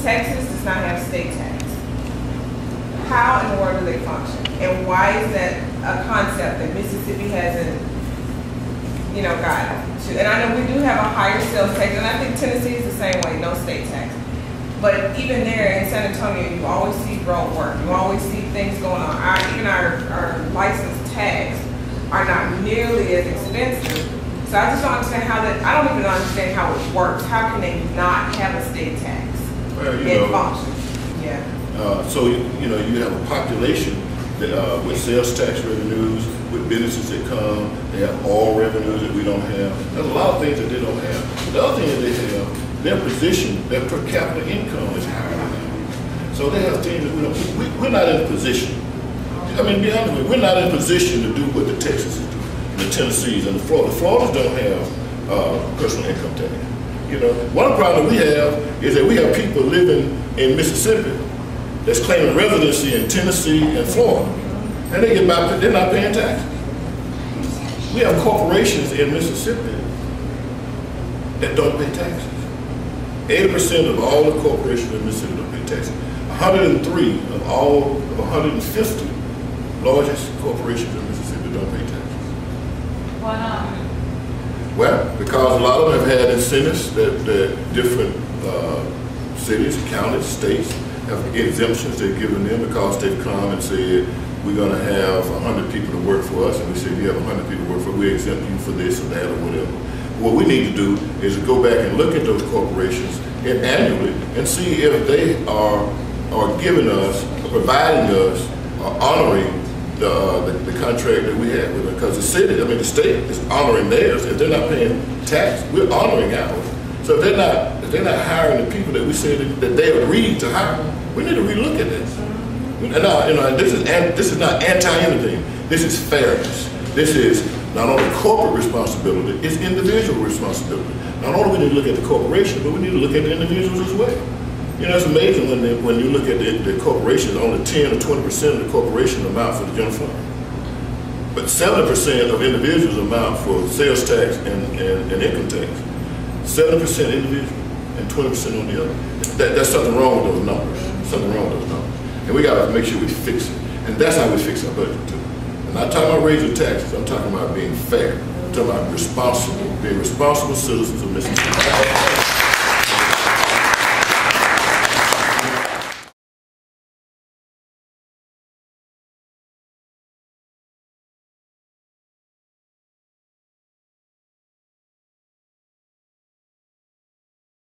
Texas does not have state tax. How in the world do they function? And why is that a concept that Mississippi hasn't, gotten to? And I know we do have a higher sales tax, and I think Tennessee is the same way, no state tax. But even there in San Antonio, you always see road work. You always see things going on. Even our license tags are not nearly as expensive. So I just don't understand how that, I don't even understand how it works. How can they not have a state tax and function? Yeah. So, you have a population that, with sales tax revenues, with businesses that come, they have all revenues that we don't have. There's a lot of things that they don't have. But the other thing that they have, their position, their per capita income is higher than ours. So they have things that we don't, we're not in a position. I mean, to be honest with you, we're not in a position to do what the Texas is doing, the Tennessees and the Floridas. The Floridas don't have personal income tax. One problem we have is that we have people living in Mississippi that's claiming residency in Tennessee and Florida, and they're not paying taxes. We have corporations in Mississippi that don't pay taxes. 80% of all the corporations in Mississippi don't pay taxes. 103 of all of 150 largest corporations in Mississippi don't pay taxes. Why not? Well, because a lot of them have had incentives that different cities, counties, states have exemptions they've given them because they've come and said, we're going to have 100 people to work for us, and we said, if you have 100 people to work for us, we exempt you for this or that or whatever. What we need to do is to go back and look at those corporations annually and see if they are giving us, providing us, honoring the contract that we have with them. Because the state is honoring theirs. If they're not paying tax, we're honoring ours. So if they're not hiring the people that we said that they agreed to hire, we need to relook at this. And this is not anti-anything. This is fairness. This is not only corporate responsibility, it's individual responsibility. Not only do we need to look at the corporation, but we need to look at the individuals as well. It's amazing when you look at the corporations, only 10 or 20% of the corporation amount for the general fund. But 70% of individuals amount for sales tax and income tax. 70% individual and 20% on the other. That's something wrong with those numbers. Something wrong with those numbers. And we got to make sure we fix it. And that's how we fix our budget too. I'm not talking about raising taxes. I'm talking about being fair. I'm talking about being responsible citizens of Mississippi.